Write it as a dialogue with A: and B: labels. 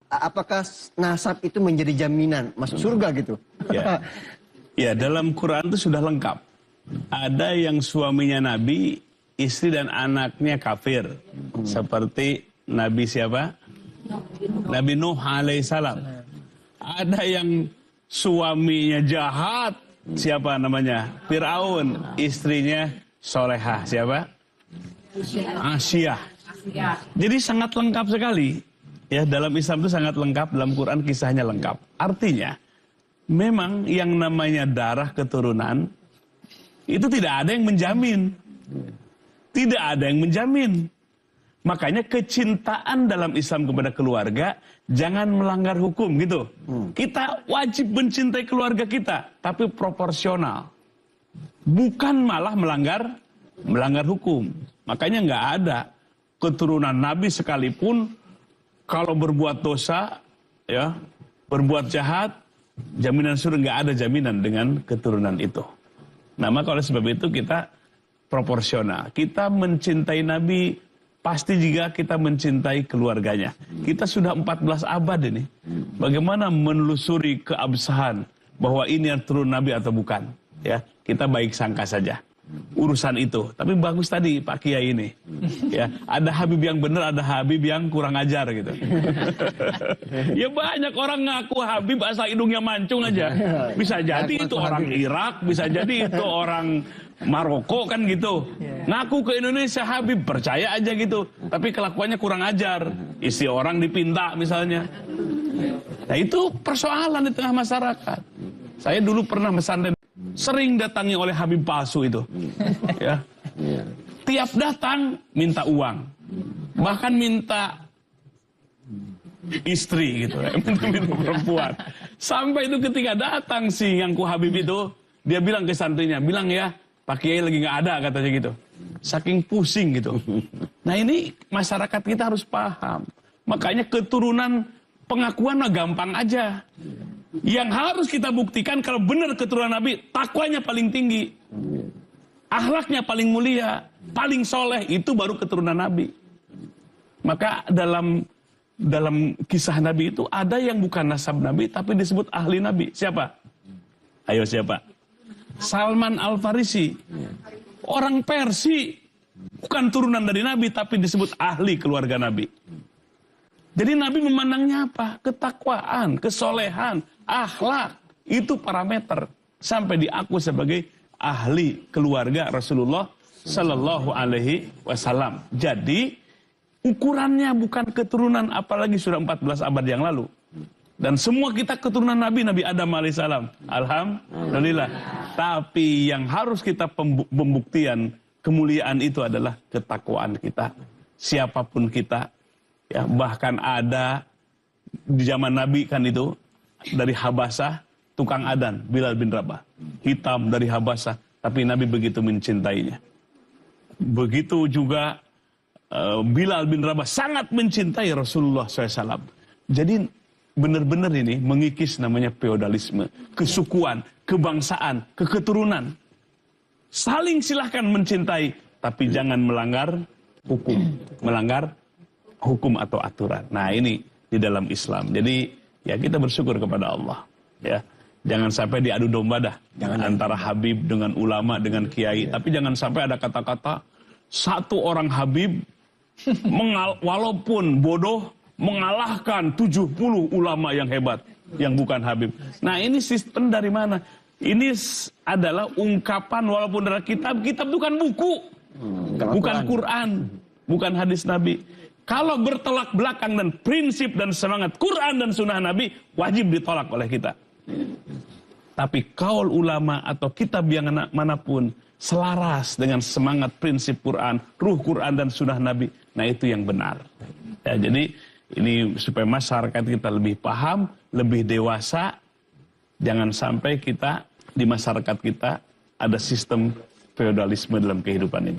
A: apakah nasab itu menjadi jaminan masuk surga gitu?
B: Ya, ya dalam Quran itu sudah lengkap. Ada yang suaminya Nabi, istri dan anaknya kafir. Seperti Nabi siapa? Nabi Nuh alaihissalam. Ada yang suaminya jahat, siapa namanya? Fir'aun. Istrinya solehah, siapa? Asyah. Jadi sangat lengkap sekali. Ya, dalam Islam itu sangat lengkap, dalam Quran kisahnya lengkap. Artinya, memang yang namanya darah keturunan, itu tidak ada yang menjamin. Tidak ada yang menjamin. Makanya kecintaan dalam Islam kepada keluarga, jangan melanggar hukum gitu. Kita wajib mencintai keluarga kita, tapi proporsional. Bukan malah melanggar hukum. Makanya nggak ada keturunan Nabi sekalipun kalau berbuat dosa, ya, berbuat jahat, jaminan surga nggak ada jaminan dengan keturunan itu. Nah, maka oleh sebab itu kita proporsional. Kita mencintai Nabi pasti juga kita mencintai keluarganya. Kita sudah 14 abad ini. Bagaimana menelusuri keabsahan bahwa ini yang turun Nabi atau bukan? Ya, kita baik sangka saja urusan itu. Tapi bagus tadi Pak Kiai ini. Ya, ada Habib yang benar, ada Habib yang kurang ajar gitu. Ya banyak orang ngaku Habib asal hidungnya mancung aja. Bisa jadi itu orang Irak, bisa jadi itu orang Maroko kan gitu. Ngaku ke Indonesia Habib, percaya aja gitu. Tapi kelakuannya kurang ajar. Isi orang dipinta misalnya. Nah itu persoalan di tengah masyarakat. Saya dulu pernah pesantren, sering datangi oleh Habib palsu itu. Ya. Tiap datang minta uang. Bahkan minta istri gitu. Minta perempuan. Sampai itu ketika datang si ngaku Habib itu, dia bilang ke santrinya, bilang ya, Pak Kiai lagi nggak ada katanya gitu. Saking pusing gitu. Nah ini masyarakat kita harus paham. Makanya keturunan pengakuan mah gampang aja. Yang harus kita buktikan kalau benar keturunan Nabi, takwanya paling tinggi. Akhlaknya paling mulia, paling soleh, itu baru keturunan Nabi. Maka dalam kisah Nabi itu ada yang bukan nasab Nabi tapi disebut ahli Nabi. Siapa? Ayo siapa? Salman Al-Farisi. Orang Persia, bukan turunan dari Nabi tapi disebut ahli keluarga Nabi. Jadi Nabi memandangnya apa? Ketakwaan, kesolehan, akhlak. Itu parameter sampai diaku sebagai ahli keluarga Rasulullah Sallallahu Alaihi Wasallam. Jadi ukurannya bukan keturunan, apalagi sudah 14 abad yang lalu. Dan semua kita keturunan Nabi Adam alaihissalam. Alhamdulillah. Tapi yang harus kita pembuktian kemuliaan itu adalah ketakwaan kita. Siapapun kita. Ya, bahkan ada di zaman Nabi kan itu, dari Habasah, tukang adan, Bilal bin Rabah. Hitam dari Habasah, tapi Nabi begitu mencintainya. Begitu juga Bilal bin Rabah sangat mencintai Rasulullah SAW. Jadi benar-benar ini mengikis namanya feodalisme, kesukuan, kebangsaan, keketurunan. Saling silahkan mencintai, tapi jangan melanggar hukum, melanggar hukum atau aturan. Nah ini di dalam Islam. Jadi ya kita bersyukur kepada Allah. Ya, jangan sampai diadu domba dah. Antara Habib dengan ulama dengan kiai. Tapi jangan sampai ada kata-kata satu orang Habib walaupun bodoh mengalahkan 70 ulama yang hebat yang bukan Habib. Nah ini sistem dari mana? Ini adalah ungkapan walaupun dari kitab itu kan buku, bukan Quran, bukan hadis Nabi. Kalau bertolak belakang dan prinsip dan semangat Quran dan sunnah Nabi, wajib ditolak oleh kita. Tapi kaul ulama atau kitab yang manapun selaras dengan semangat prinsip Quran, ruh Quran dan sunnah Nabi, nah itu yang benar. Ya, jadi ini supaya masyarakat kita lebih paham, lebih dewasa, jangan sampai kita di masyarakat kita ada sistem feodalisme dalam kehidupan ini.